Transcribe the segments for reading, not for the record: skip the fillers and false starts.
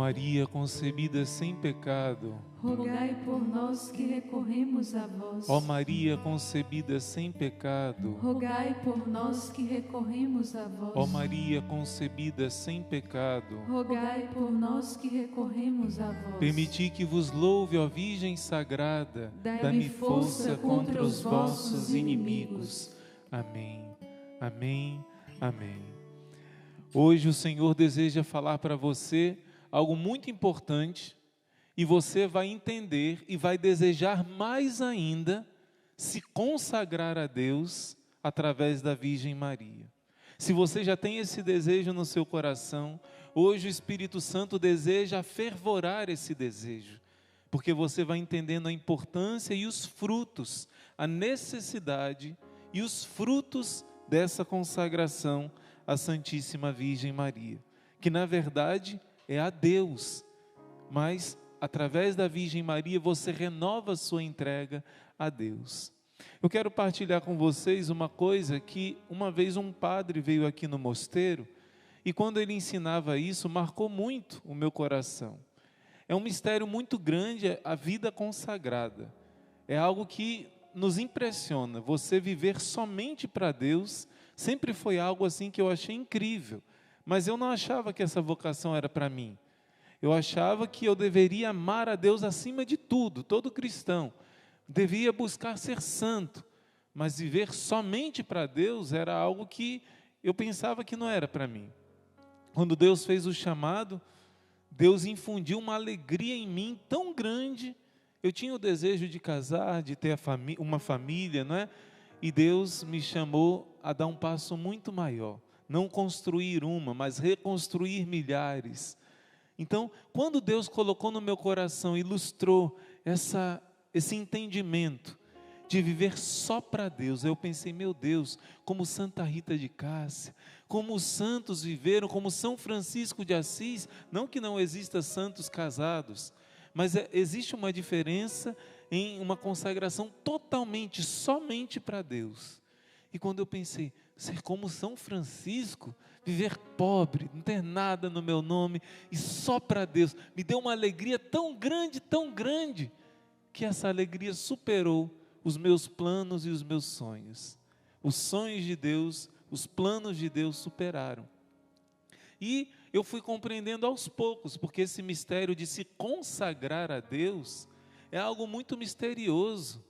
Maria concebida sem pecado, rogai por nós que recorremos a vós. ó Maria concebida sem pecado, Rogai por nós que recorremos a vós. ó Maria concebida sem pecado, Rogai por nós que recorremos a vós. permiti que vos louve, ó Virgem Sagrada, Dai-me força contra os vossos inimigos. Amém, amém, amém. Hoje o Senhor deseja falar para você algo muito importante e você vai entender e vai desejar mais ainda se consagrar a Deus através da Virgem Maria. Se você já tem esse desejo no seu coração, hoje o Espírito Santo deseja fervorar esse desejo, porque você vai entendendo a importância e os frutos, a necessidade e os frutos dessa consagração à Santíssima Virgem Maria, que na verdade é a Deus, mas através da Virgem Maria você renova a sua entrega a Deus. Eu quero partilhar com vocês uma coisa que uma vez um padre veio aqui no mosteiro e quando ele ensinava isso marcou muito o meu coração. É um mistério muito grande a vida consagrada, é algo que nos impressiona. Você viver somente para Deus sempre foi algo assim que eu achei incrível. Mas eu não achava que essa vocação era para mim. Eu achava que eu deveria amar a Deus acima de tudo, todo cristão. Devia buscar ser santo. Mas viver somente para Deus era algo que eu pensava que não era para mim. Quando Deus fez o chamado, Deus infundiu uma alegria em mim tão grande. Eu tinha o desejo de casar, de ter uma família, não é? E Deus me chamou a dar um passo muito maior. Não construir uma, mas reconstruir milhares. Então, quando Deus colocou no meu coração, ilustrou esse entendimento de viver só para Deus, eu pensei, meu Deus, como Santa Rita de Cássia, como os santos viveram, como São Francisco de Assis, não que não exista santos casados, mas existe uma diferença em uma consagração totalmente, somente para Deus. E quando eu pensei, ser como São Francisco, viver pobre, não ter nada no meu nome e só para Deus, me deu uma alegria tão grande, que essa alegria superou os meus planos e os meus sonhos. Os sonhos de Deus, os planos de Deus superaram. E eu fui compreendendo aos poucos, porque esse mistério de se consagrar a Deus é algo muito misterioso,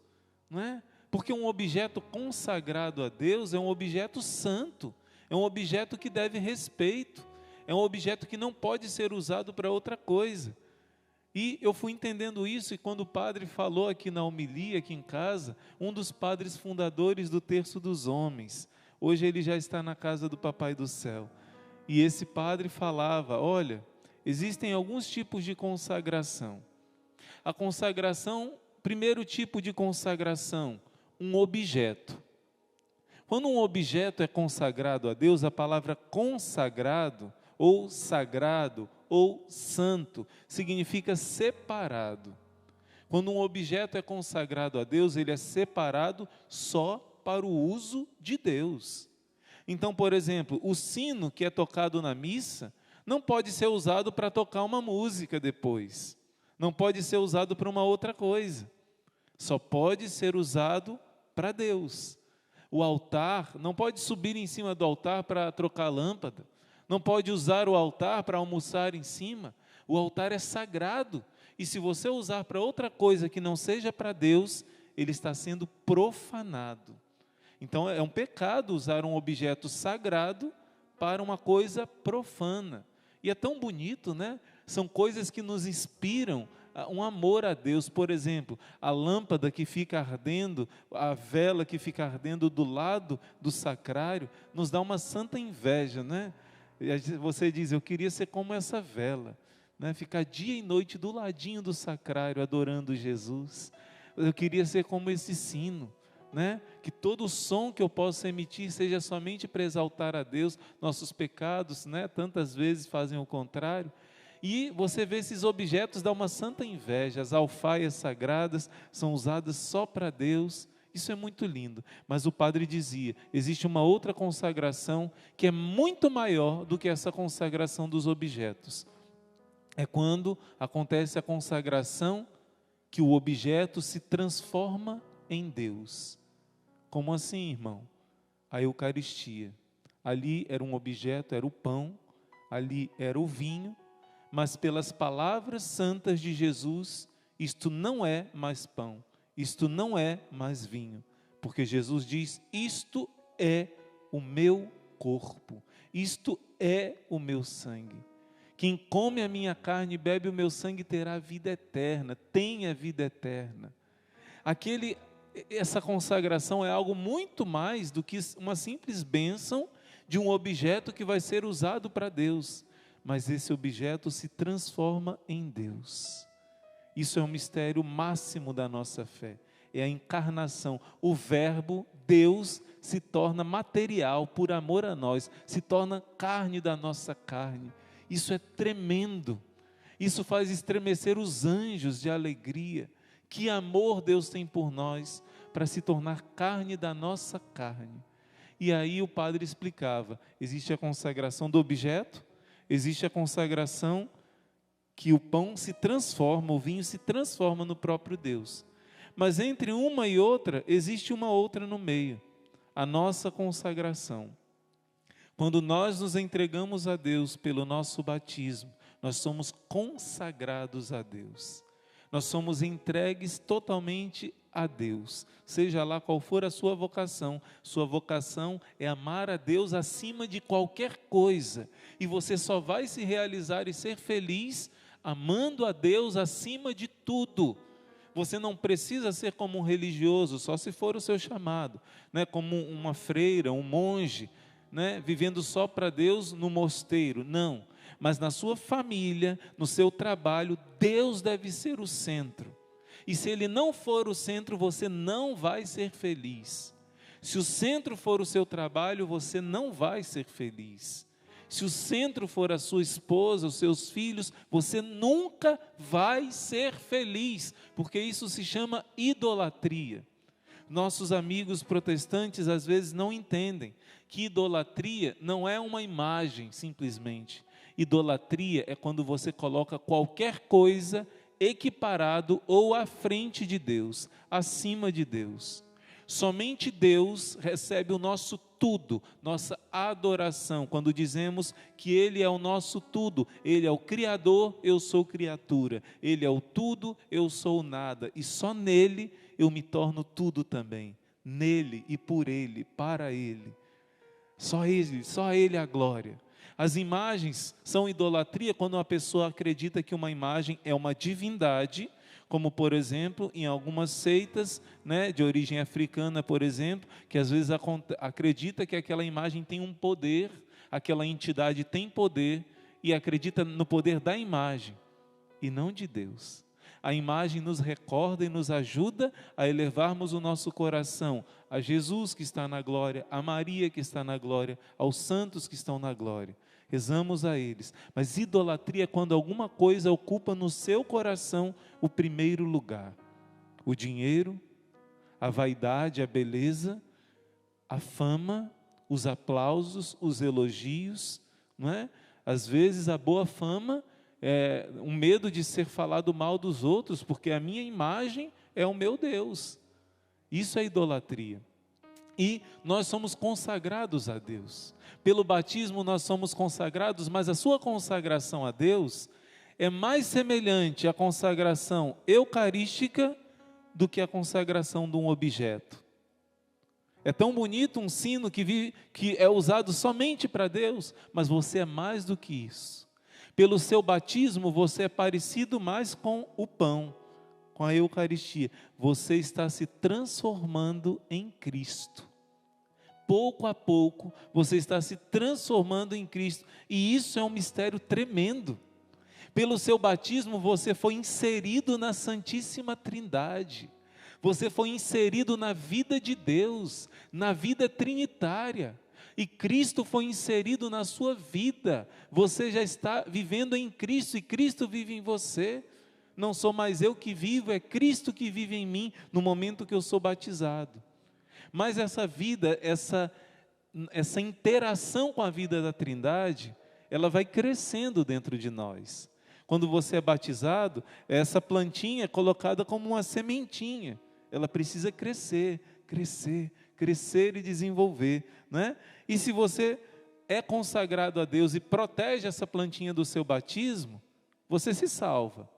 não é? Porque um objeto consagrado a Deus é um objeto santo, é um objeto que deve respeito, é um objeto que não pode ser usado para outra coisa. E eu fui entendendo isso, e quando o padre falou aqui na homilia, aqui em casa, um dos padres fundadores do Terço dos Homens, hoje ele já está na casa do Papai do Céu, e esse padre falava, olha, existem alguns tipos de consagração. A consagração, primeiro tipo de consagração, um objeto. Quando um objeto é consagrado a Deus, a palavra consagrado, ou sagrado, ou santo, significa separado. Quando um objeto é consagrado a Deus, ele é separado só para o uso de Deus. Então, por exemplo, o sino que é tocado na missa, não pode ser usado para tocar uma música depois. Não pode ser usado para uma outra coisa. Só pode ser usado para Deus. O altar, não pode subir em cima do altar para trocar lâmpada. Não pode usar o altar para almoçar em cima. O altar é sagrado. E se você usar para outra coisa que não seja para Deus, ele está sendo profanado. Então é um pecado usar um objeto sagrado para uma coisa profana. E é tão bonito, né? São coisas que nos inspiram um amor a Deus. Por exemplo, a lâmpada que fica ardendo, a vela que fica ardendo do lado do sacrário, nos dá uma santa inveja, né? Você diz, eu queria ser como essa vela, né? Ficar dia e noite do ladinho do sacrário, adorando Jesus. Eu queria ser como esse sino, né? Que todo som que eu possa emitir seja somente para exaltar a Deus. Nossos pecados, né? Tantas vezes fazem o contrário. E você vê esses objetos, dá uma santa inveja. As alfaias sagradas são usadas só para Deus. Isso é muito lindo. Mas o padre dizia, existe uma outra consagração que é muito maior do que essa consagração dos objetos. é quando acontece a consagração, que o objeto se transforma em Deus. Como assim, irmão? A Eucaristia. Ali era um objeto, era o pão, ali era o vinho, mas pelas palavras santas de Jesus, isto não é mais pão, isto não é mais vinho, porque Jesus diz: isto é o meu corpo, isto é o meu sangue. Quem come a minha carne e bebe o meu sangue terá vida eterna, tem a vida eterna. Essa consagração é algo muito mais do que uma simples bênção de um objeto que vai ser usado para Deus, mas esse objeto se transforma em Deus. Isso é um mistério máximo da nossa fé, é a encarnação. O Verbo, Deus, se torna material por amor a nós, se torna carne da nossa carne. Isso é tremendo, isso faz estremecer os anjos de alegria. Que amor Deus tem por nós, para se tornar carne da nossa carne. E aí o padre explicava, existe a consagração do objeto, existe a consagração que o pão se transforma, o vinho se transforma no próprio Deus. Mas entre uma e outra, existe uma outra no meio, a nossa consagração. Quando nós nos entregamos a Deus pelo nosso batismo, nós somos consagrados a Deus. Nós somos entregues totalmente a Deus, seja lá qual for a sua vocação é amar a Deus acima de qualquer coisa, e você só vai se realizar e ser feliz amando a Deus acima de tudo. Você não precisa ser como um religioso, só se for o seu chamado, né? Como uma freira, um monge, né? Vivendo só para Deus no mosteiro, não. Mas na sua família, no seu trabalho, Deus deve ser o centro. E se Ele não for o centro, você não vai ser feliz. Se o centro for o seu trabalho, você não vai ser feliz. Se o centro for a sua esposa, os seus filhos, você nunca vai ser feliz, porque isso se chama idolatria. Nossos amigos protestantes às vezes não entendem que idolatria não é uma imagem simplesmente. Idolatria é quando você coloca qualquer coisa equiparado ou à frente de Deus, acima de Deus. Somente Deus recebe o nosso tudo, nossa adoração, quando dizemos que Ele é o nosso tudo. Ele é o Criador, eu sou criatura. Ele é o tudo, eu sou o nada. E só nele eu me torno tudo também. Nele e por Ele, para Ele. Só Ele a glória. As imagens são idolatria quando uma pessoa acredita que uma imagem é uma divindade, como por exemplo em algumas seitas, né, de origem africana, por exemplo, que às vezes acredita que aquela imagem tem um poder, aquela entidade tem poder e acredita no poder da imagem e não de Deus. A imagem nos recorda e nos ajuda a elevarmos o nosso coração a Jesus que está na glória, a Maria que está na glória, aos santos que estão na glória. Rezamos a eles. Mas idolatria é quando alguma coisa ocupa no seu coração o primeiro lugar. O dinheiro, a vaidade, a beleza, a fama, os aplausos, os elogios, não é? Às vezes a boa fama é um medo de ser falado mal dos outros, porque a minha imagem é o meu Deus. Isso é idolatria. E nós somos consagrados a Deus. Pelo batismo nós somos consagrados, mas a sua consagração a Deus é mais semelhante à consagração eucarística do que a consagração de um objeto. É tão bonito um sino que é usado somente para Deus, mas você é mais do que isso. Pelo seu batismo você é parecido mais com o pão, com a Eucaristia. Você está se transformando em Cristo. Pouco a pouco você está se transformando em Cristo, e isso é um mistério tremendo. Pelo seu batismo você foi inserido na Santíssima Trindade, você foi inserido na vida de Deus, na vida trinitária, e Cristo foi inserido na sua vida. Você já está vivendo em Cristo e Cristo vive em você. Não sou mais eu que vivo, é Cristo que vive em mim no momento que eu sou batizado. Mas essa vida, essa interação com a vida da Trindade, ela vai crescendo dentro de nós. Quando você é batizado, essa plantinha é colocada como uma sementinha. Ela precisa crescer, crescer, crescer e desenvolver, né? E se você é consagrado a Deus e protege essa plantinha do seu batismo, você se salva.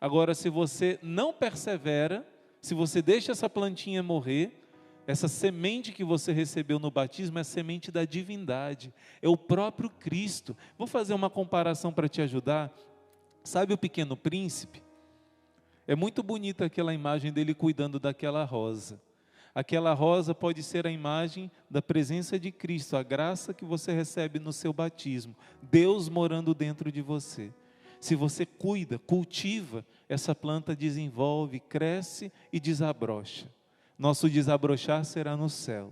Agora, se você não persevera, se você deixa essa plantinha morrer, essa semente que você recebeu no batismo é a semente da divindade, é o próprio Cristo. Vou fazer uma comparação para te ajudar. Sabe o Pequeno Príncipe? É muito bonita aquela imagem dele cuidando daquela rosa. Aquela rosa pode ser a imagem da presença de Cristo, a graça que você recebe no seu batismo, Deus morando dentro de você. Se você cuida, cultiva, essa planta desenvolve, cresce e desabrocha. Nosso desabrochar será no céu.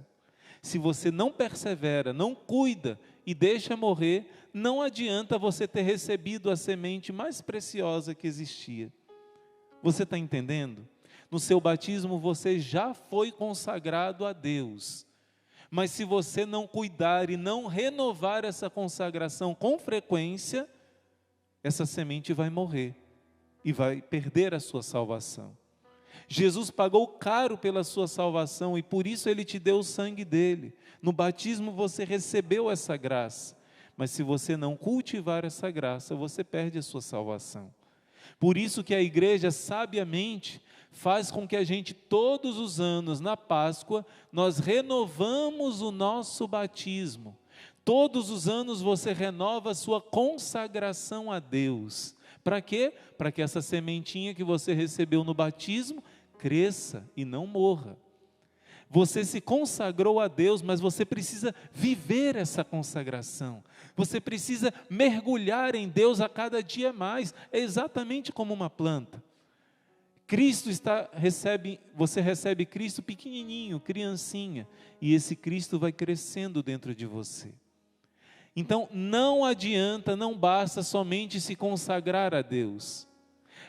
Se você não persevera, não cuida e deixa morrer, não adianta você ter recebido a semente mais preciosa que existia. Você está entendendo? No seu batismo você já foi consagrado a Deus. Mas se você não cuidar e não renovar essa consagração com frequência, essa semente vai morrer e vai perder a sua salvação. Jesus pagou caro pela sua salvação e por isso Ele te deu o sangue dele. No batismo você recebeu essa graça, mas se você não cultivar essa graça, você perde a sua salvação. Por isso que a igreja sabiamente faz com que a gente todos os anos, na Páscoa, nós renovamos o nosso batismo. Todos os anos você renova a sua consagração a Deus. Para quê? Para que essa sementinha que você recebeu no batismo cresça e não morra. Você se consagrou a Deus, mas você precisa viver essa consagração. Você precisa mergulhar em Deus a cada dia mais. É exatamente como uma planta. Você recebe Cristo pequenininho, criancinha, e esse Cristo vai crescendo dentro de você. Então, não adianta, não basta somente se consagrar a Deus.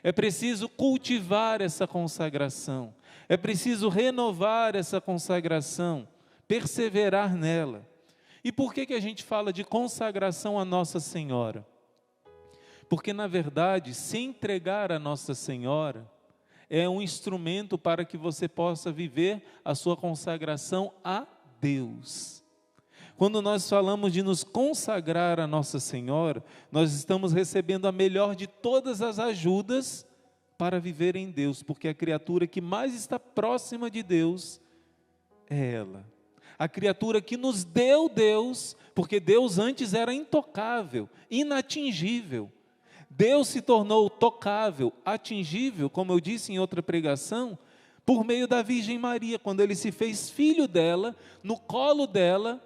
É preciso cultivar essa consagração. É preciso renovar essa consagração, perseverar nela. E por que a gente fala de consagração a Nossa Senhora? Porque, na verdade, se entregar a Nossa Senhora é um instrumento para que você possa viver a sua consagração a Deus. Quando nós falamos de nos consagrar a Nossa Senhora, nós estamos recebendo a melhor de todas as ajudas para viver em Deus, porque a criatura que mais está próxima de Deus é ela. A criatura que nos deu Deus, porque Deus antes era intocável, inatingível. Deus se tornou tocável, atingível, como eu disse em outra pregação, por meio da Virgem Maria, quando Ele se fez filho dela, no colo dela,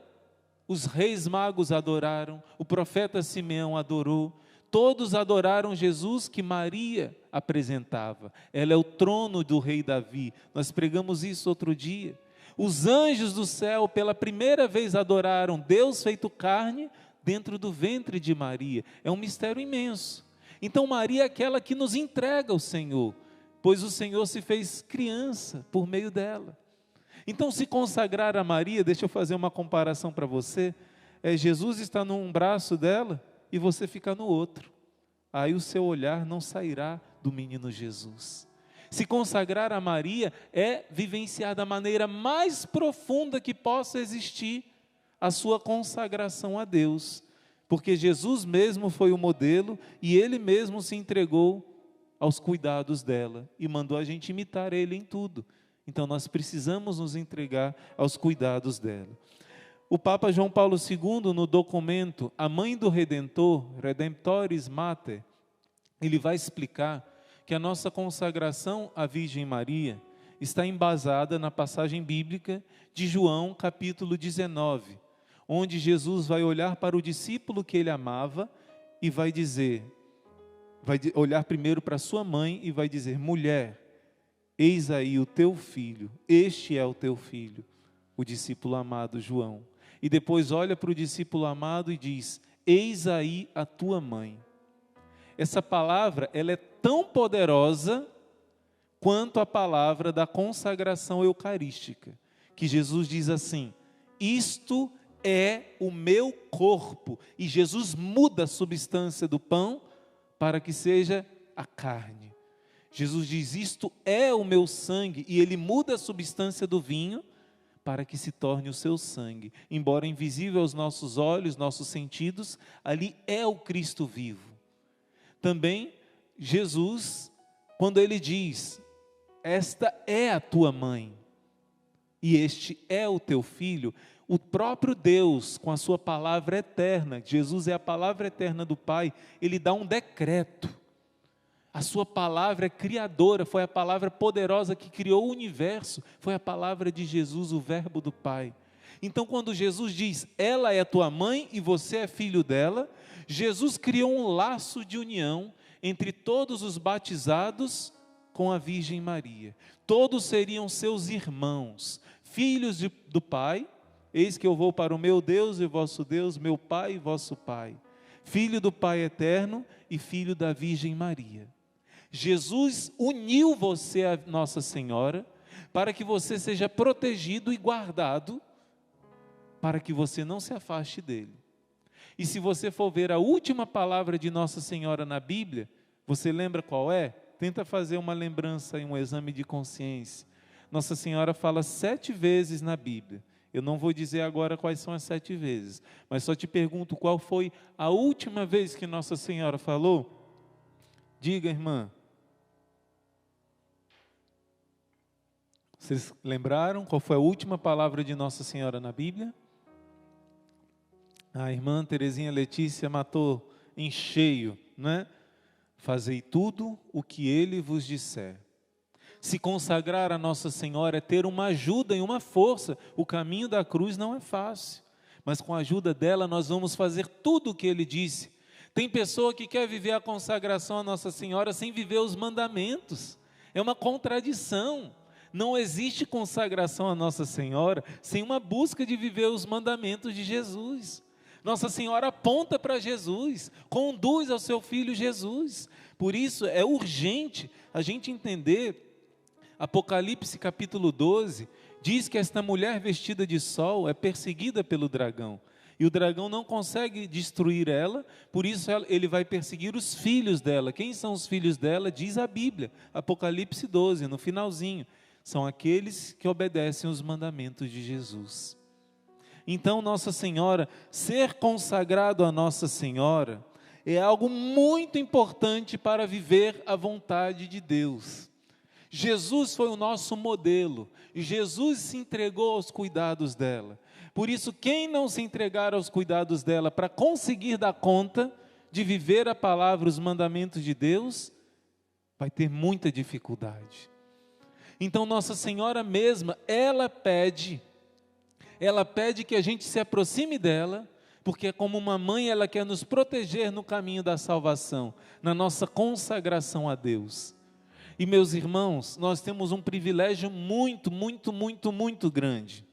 os reis magos adoraram, o profeta Simeão adorou, todos adoraram Jesus que Maria apresentava. Ela é o trono do rei Davi, nós pregamos isso outro dia. Os anjos do céu pela primeira vez adoraram Deus feito carne dentro do ventre de Maria. É um mistério imenso. Então Maria é aquela que nos entrega o Senhor, pois o Senhor se fez criança por meio dela. Então, se consagrar a Maria, deixa eu fazer uma comparação para você, Jesus está num braço dela e você fica no outro. Aí o seu olhar não sairá do menino Jesus. Se consagrar a Maria é vivenciar da maneira mais profunda que possa existir a sua consagração a Deus. Porque Jesus mesmo foi o modelo e Ele mesmo se entregou aos cuidados dela e mandou a gente imitar Ele em tudo. Então nós precisamos nos entregar aos cuidados dela. O Papa João Paulo II, no documento A Mãe do Redentor, Redemptoris Mater, ele vai explicar que a nossa consagração à Virgem Maria está embasada na passagem bíblica de João capítulo 19, onde Jesus vai olhar para o discípulo que ele amava e vai olhar primeiro para sua mãe e vai dizer: mulher, eis aí o teu filho, este é o teu filho, o discípulo amado João. E depois olha para o discípulo amado e diz: eis aí a tua mãe. Essa palavra, ela é tão poderosa quanto a palavra da consagração eucarística, que Jesus diz assim: isto é o meu corpo. E Jesus muda a substância do pão para que seja a carne. Jesus diz, isto é o meu sangue, e ele muda a substância do vinho para que se torne o seu sangue. Embora invisível aos nossos olhos, nossos sentidos, ali é o Cristo vivo. Também Jesus, quando ele diz, esta é a tua mãe, e este é o teu filho, o próprio Deus, com a sua palavra eterna, Jesus é a palavra eterna do Pai, ele dá um decreto. A sua palavra é criadora, foi a palavra poderosa que criou o universo, foi a palavra de Jesus, o verbo do Pai. Então quando Jesus diz, ela é a tua mãe e você é filho dela, Jesus criou um laço de união entre todos os batizados com a Virgem Maria. Todos seriam seus irmãos, filhos do Pai, eis que eu vou para o meu Deus e vosso Deus, meu Pai e vosso Pai. Filho do Pai eterno e filho da Virgem Maria. Jesus uniu você a Nossa Senhora para que você seja protegido e guardado, para que você não se afaste dele. E se você for ver a última palavra de Nossa Senhora na Bíblia, você lembra qual é? Tenta fazer uma lembrança e um exame de consciência. Nossa Senhora fala 7 vezes na Bíblia. Eu não vou dizer agora quais são as 7 vezes, mas só te pergunto qual foi a última vez que Nossa Senhora falou? Diga, irmã. Vocês lembraram qual foi a última palavra de Nossa Senhora na Bíblia? A irmã Terezinha Letícia matou em cheio, né? Fazei tudo o que ele vos disser. Se consagrar a Nossa Senhora é ter uma ajuda e uma força. O caminho da cruz não é fácil, mas com a ajuda dela nós vamos fazer tudo o que ele disse. Tem pessoa que quer viver a consagração a Nossa Senhora sem viver os mandamentos. É uma contradição. Não existe consagração a Nossa Senhora sem uma busca de viver os mandamentos de Jesus. Nossa Senhora aponta para Jesus, conduz ao seu Filho Jesus. Por isso é urgente a gente entender, Apocalipse capítulo 12, diz que esta mulher vestida de sol é perseguida pelo dragão. E o dragão não consegue destruir ela, por isso ele vai perseguir os filhos dela. Quem são os filhos dela? Diz a Bíblia, Apocalipse 12, no finalzinho. São aqueles que obedecem os mandamentos de Jesus. Então, Nossa Senhora, ser consagrado a Nossa Senhora é algo muito importante para viver a vontade de Deus. Jesus foi o nosso modelo, Jesus se entregou aos cuidados dela. Por isso, quem não se entregar aos cuidados dela para conseguir dar conta de viver a palavra, os mandamentos de Deus, vai ter muita dificuldade. Então Nossa Senhora mesma, ela pede que a gente se aproxime dela, porque como uma mãe ela quer nos proteger no caminho da salvação, na nossa consagração a Deus. E meus irmãos, nós temos um privilégio muito grande,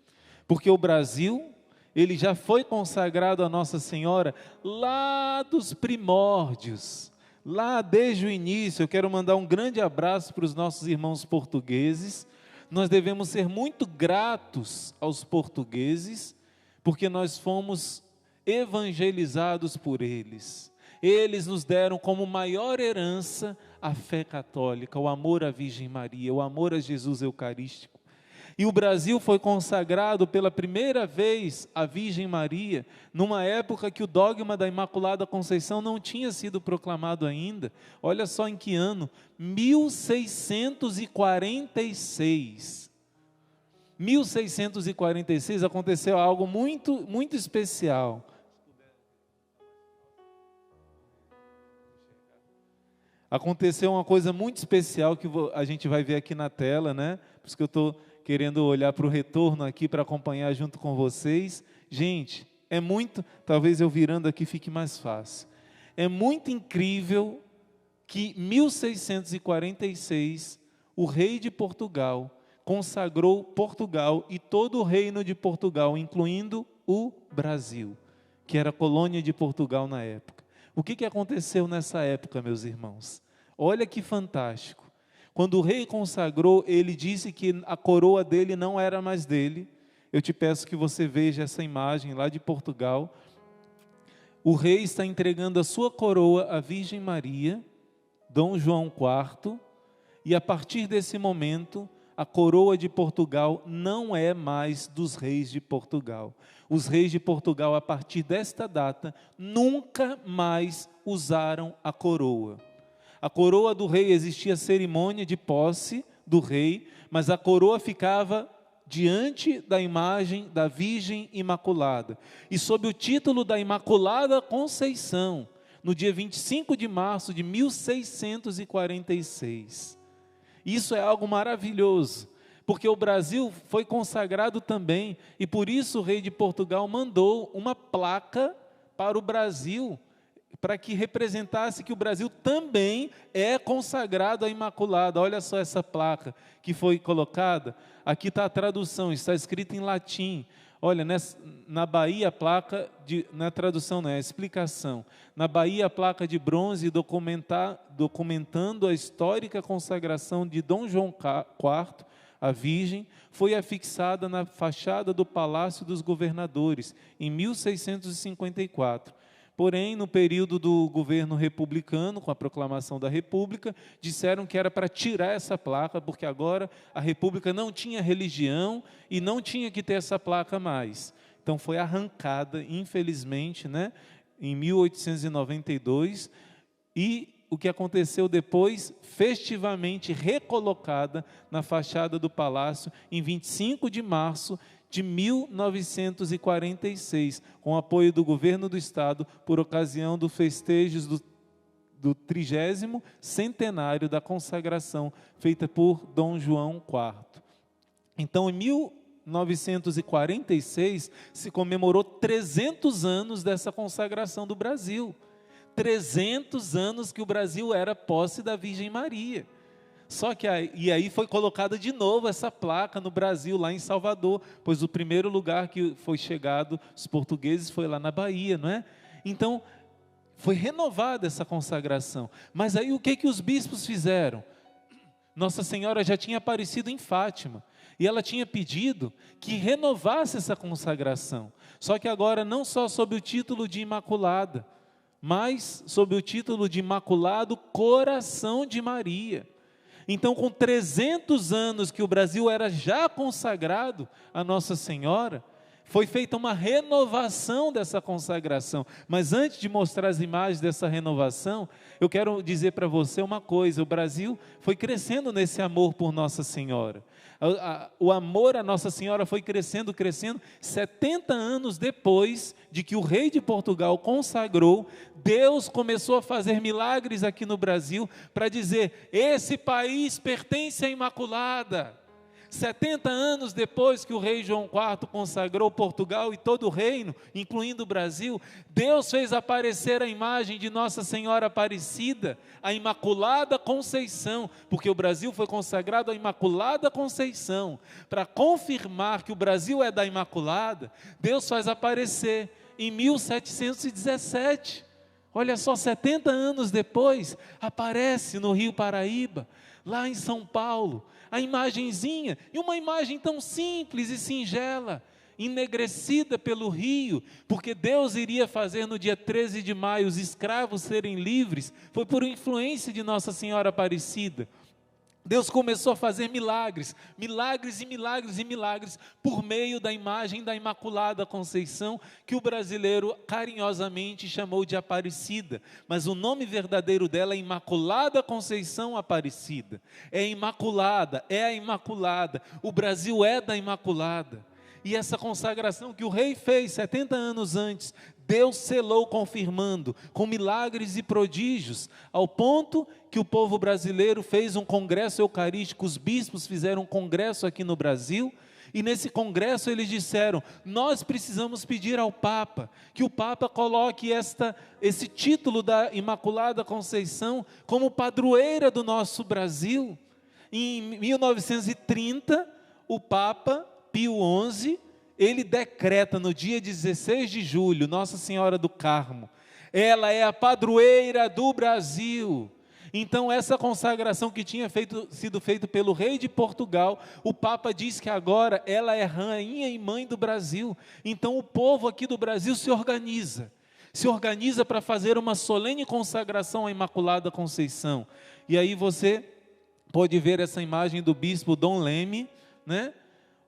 porque o Brasil, ele já foi consagrado a Nossa Senhora lá dos primórdios, lá desde o início. Eu quero mandar um grande abraço para os nossos irmãos portugueses. Nós devemos ser muito gratos aos portugueses, porque nós fomos evangelizados por eles. Eles nos deram como maior herança a fé católica, o amor à Virgem Maria, o amor a Jesus Eucarístico. E o Brasil foi consagrado pela primeira vez à Virgem Maria, numa época que o dogma da Imaculada Conceição não tinha sido proclamado ainda. Olha só em que ano, 1646. 1646 aconteceu algo muito especial. Aconteceu uma coisa muito especial que a gente vai ver aqui na tela, né? Por isso que eu estou querendo olhar para o retorno aqui para acompanhar junto com vocês. Gente, é muito, talvez eu virando aqui fique mais fácil. É muito incrível que em 1646 o rei de Portugal consagrou Portugal e todo o reino de Portugal, incluindo o Brasil, que era colônia de Portugal na época. O que aconteceu nessa época, meus irmãos? Olha que fantástico. Quando o rei consagrou, ele disse que a coroa dele não era mais dele. Eu te peço que você veja essa imagem lá de Portugal. o rei está entregando a sua coroa à Virgem Maria, Dom João IV, e a partir desse momento, a coroa de Portugal não é mais dos reis de Portugal. Os reis de Portugal, a partir desta data, nunca mais usaram a coroa. A coroa do rei, existia cerimônia de posse do rei, mas a coroa ficava diante da imagem da Virgem Imaculada. E sob o título da Imaculada Conceição, no dia 25 de março de 1646. Isso é algo maravilhoso, porque o Brasil foi consagrado também, e por isso o rei de Portugal mandou uma placa para o Brasil, para que representasse que o Brasil também é consagrado à Imaculada. Olha só essa placa que foi colocada, aqui está a tradução, está escrito em latim. Olha, na Bahia a placa, na tradução não é, a explicação. Na Bahia a placa de bronze documentando a histórica consagração de Dom João IV, a Virgem, foi afixada na fachada do Palácio dos Governadores, em 1654. Porém, no período do governo republicano, com a proclamação da República, disseram que era para tirar essa placa, porque agora a República não tinha religião e não tinha que ter essa placa mais. Então foi arrancada, infelizmente, em 1892, e o que aconteceu depois, festivamente recolocada na fachada do palácio, em 25 de março de 1946, com apoio do governo do estado, por ocasião dos festejos do 30º centenário da consagração, feita por Dom João IV. Então, em 1946, se comemorou 300 anos dessa consagração do Brasil. 300 anos que o Brasil era posse da Virgem Maria. Só que aí foi colocada de novo essa placa no Brasil, lá em Salvador, pois o primeiro lugar que foi chegado, os portugueses, foi lá na Bahia, não é? Então, foi renovada essa consagração. Mas aí o que os bispos fizeram? Nossa Senhora já tinha aparecido em Fátima, e ela tinha pedido que renovasse essa consagração. Só que agora não só sob o título de Imaculada, mas sob o título de Imaculado Coração de Maria. Então, com 300 anos que o Brasil era já consagrado a Nossa Senhora, foi feita uma renovação dessa consagração. Mas antes de mostrar as imagens dessa renovação, eu quero dizer para você uma coisa: o Brasil foi crescendo nesse amor por Nossa Senhora. O amor a Nossa Senhora foi crescendo, 70 anos depois de que o rei de Portugal consagrou, Deus começou a fazer milagres aqui no Brasil, para dizer, esse país pertence à Imaculada. 70 anos depois que o rei João IV consagrou Portugal e todo o reino, incluindo o Brasil, Deus fez aparecer a imagem de Nossa Senhora Aparecida, a Imaculada Conceição, porque o Brasil foi consagrado à Imaculada Conceição. Para confirmar que o Brasil é da Imaculada, Deus faz aparecer em 1717. Olha só, 70 anos depois, aparece no Rio Paraíba, lá em São Paulo, a imagenzinha, e uma imagem tão simples e singela, enegrecida pelo rio, porque Deus iria fazer no dia 13 de maio os escravos serem livres, foi por influência de Nossa Senhora Aparecida. Deus começou a fazer milagres, milagres e milagres e milagres, por meio da imagem da Imaculada Conceição, que o brasileiro carinhosamente chamou de Aparecida, mas o nome verdadeiro dela é Imaculada Conceição Aparecida. É Imaculada, é a Imaculada, o Brasil é da Imaculada. E essa consagração que o rei fez 70 anos antes, Deus selou confirmando, com milagres e prodígios, ao ponto que o povo brasileiro fez um congresso eucarístico, os bispos fizeram um congresso aqui no Brasil, e nesse congresso eles disseram, nós precisamos pedir ao Papa, que o Papa coloque esse título da Imaculada Conceição como padroeira do nosso Brasil. Em 1930, o Papa Pio XI, ele decreta no dia 16 de julho, Nossa Senhora do Carmo, ela é a padroeira do Brasil. Então essa consagração que tinha sido feita pelo rei de Portugal, o Papa diz que agora ela é rainha e mãe do Brasil. Então o povo aqui do Brasil se organiza, se organiza para fazer uma solene consagração à Imaculada Conceição. E aí você pode ver essa imagem do bispo Dom Leme, né?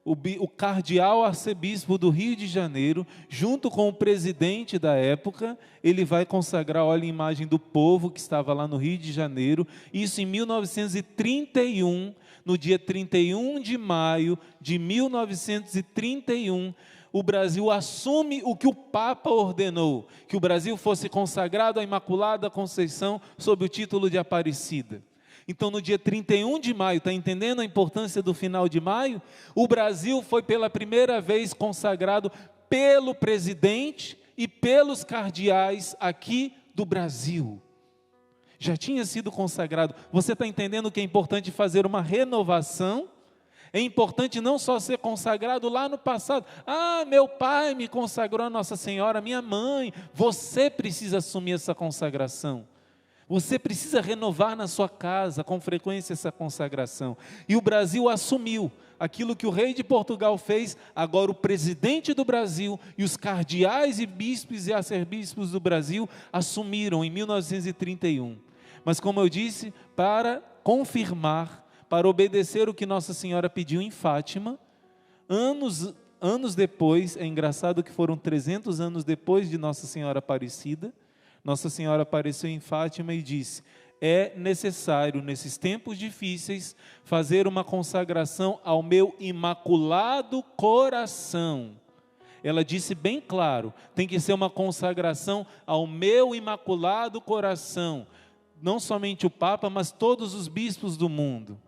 O cardeal arcebispo do Rio de Janeiro, junto com o presidente da época, ele vai consagrar, olha a imagem do povo que estava lá no Rio de Janeiro, isso em 1931, no dia 31 de maio de 1931, o Brasil assume o que o Papa ordenou, que o Brasil fosse consagrado à Imaculada Conceição sob o título de Aparecida. Então, no dia 31 de maio, está entendendo a importância do final de maio? O Brasil foi pela primeira vez consagrado pelo presidente e pelos cardeais aqui do Brasil. Já tinha sido consagrado. Você está entendendo que é importante fazer uma renovação? É importante não só ser consagrado lá no passado. Ah, meu pai me consagrou a Nossa Senhora, minha mãe. Você precisa assumir essa consagração. Você precisa renovar na sua casa com frequência essa consagração. E o Brasil assumiu aquilo que o rei de Portugal fez, agora o presidente do Brasil e os cardeais e bispos e arcebispos do Brasil assumiram em 1931. Mas como eu disse, para confirmar, para obedecer o que Nossa Senhora pediu em Fátima, anos depois, é engraçado que foram 300 anos depois de Nossa Senhora Aparecida, Nossa Senhora apareceu em Fátima e disse: é necessário, nesses tempos difíceis, fazer uma consagração ao meu imaculado coração. Ela disse bem claro, tem que ser uma consagração ao meu imaculado coração. Não somente o Papa, mas todos os bispos do mundo.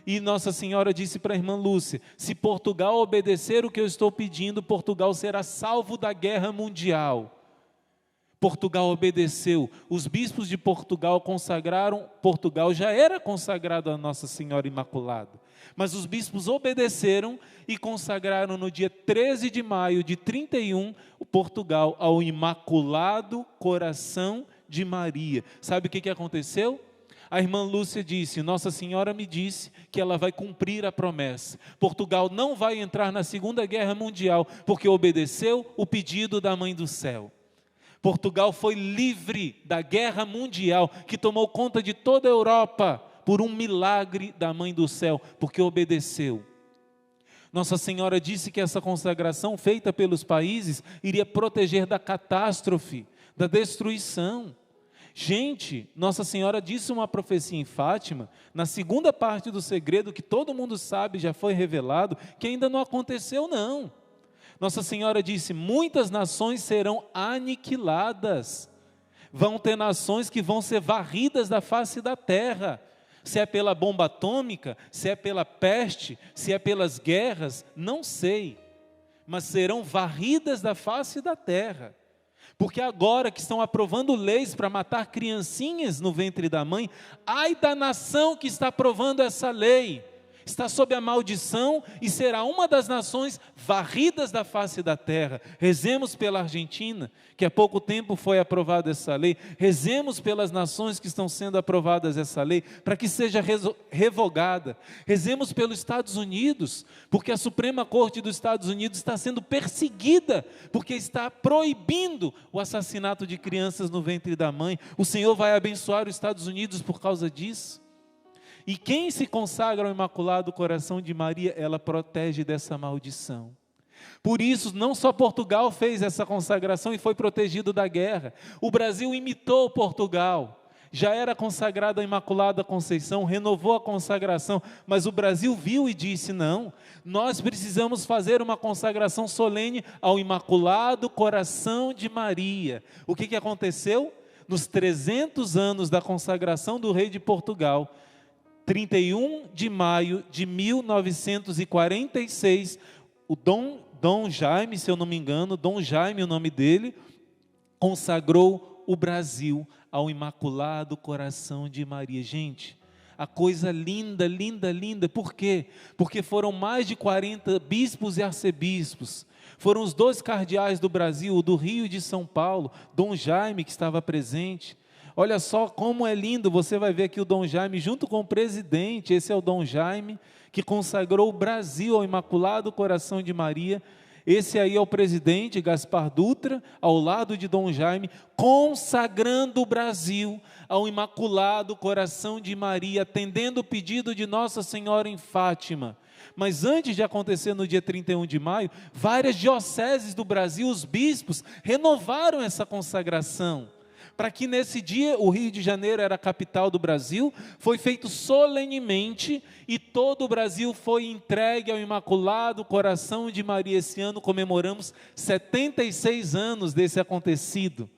E Nossa Senhora disse para a irmã Lúcia: se Portugal obedecer o que eu estou pedindo, Portugal será salvo da guerra mundial. Portugal obedeceu, os bispos de Portugal consagraram, Portugal já era consagrado a Nossa Senhora Imaculada, mas os bispos obedeceram e consagraram no dia 13 de maio de 31, Portugal ao Imaculado Coração de Maria. Sabe o que aconteceu? A irmã Lúcia disse: Nossa Senhora me disse que ela vai cumprir a promessa. Portugal não vai entrar na Segunda Guerra Mundial, porque obedeceu o pedido da Mãe do Céu. Portugal foi livre da guerra mundial, que tomou conta de toda a Europa, por um milagre da Mãe do Céu, porque obedeceu. Nossa Senhora disse que essa consagração feita pelos países iria proteger da catástrofe, da destruição. Gente, Nossa Senhora disse uma profecia em Fátima, na segunda parte do segredo, que todo mundo sabe, já foi revelado, que ainda não aconteceu não. Nossa Senhora disse: muitas nações serão aniquiladas, vão ter nações que vão ser varridas da face da terra, se é pela bomba atômica, se é pela peste, se é pelas guerras, não sei, mas serão varridas da face da terra, porque agora que estão aprovando leis para matar criancinhas no ventre da mãe, ai da nação que está aprovando essa lei, está sob a maldição e será uma das nações varridas da face da terra. Rezemos pela Argentina, que há pouco tempo foi aprovada essa lei. Rezemos pelas nações que estão sendo aprovadas essa lei, para que seja revogada. Rezemos pelos Estados Unidos, porque a Suprema Corte dos Estados Unidos está sendo perseguida, porque está proibindo o assassinato de crianças no ventre da mãe. O Senhor vai abençoar os Estados Unidos por causa disso. E quem se consagra ao Imaculado Coração de Maria, ela protege dessa maldição. Por isso, não só Portugal fez essa consagração e foi protegido da guerra. O Brasil imitou Portugal. Já era consagrado à Imaculada Conceição, renovou a consagração, mas o Brasil viu e disse: não, nós precisamos fazer uma consagração solene ao Imaculado Coração de Maria. O que aconteceu? Nos 300 anos da consagração do rei de Portugal, 31 de maio de 1946, o Dom Jaime, se eu não me engano, Dom Jaime, o nome dele, consagrou o Brasil ao Imaculado Coração de Maria. Gente, a coisa linda, linda, linda. Por quê? Porque foram mais de 40 bispos e arcebispos. Foram os 2 cardeais do Brasil, o do Rio e de São Paulo, Dom Jaime, que estava presente. Olha só como é lindo, você vai ver aqui o Dom Jaime junto com o presidente. Esse é o Dom Jaime, que consagrou o Brasil ao Imaculado Coração de Maria. Esse aí é o presidente Gaspar Dutra, ao lado de Dom Jaime, consagrando o Brasil ao Imaculado Coração de Maria, atendendo o pedido de Nossa Senhora em Fátima. Mas antes de acontecer no dia 31 de maio, várias dioceses do Brasil, os bispos, renovaram essa consagração. Para que nesse dia, o Rio de Janeiro era a capital do Brasil, foi feito solenemente e todo o Brasil foi entregue ao Imaculado Coração de Maria. Esse ano comemoramos 76 anos desse acontecido.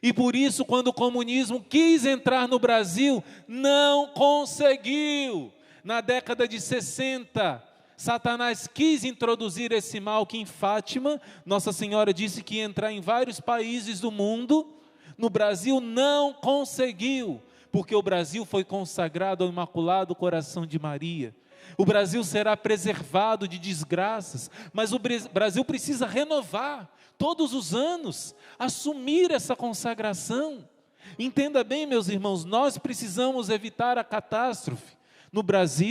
E por isso, quando o comunismo quis entrar no Brasil, não conseguiu. Na década de 60, Satanás quis introduzir esse mal que em Fátima, Nossa Senhora disse que ia entrar em vários países do mundo. No Brasil não conseguiu, porque o Brasil foi consagrado ao Imaculado Coração de Maria. O Brasil será preservado de desgraças, mas o Brasil precisa renovar todos os anos, assumir essa consagração. Entenda bem, meus irmãos, nós precisamos evitar a catástrofe. No Brasil,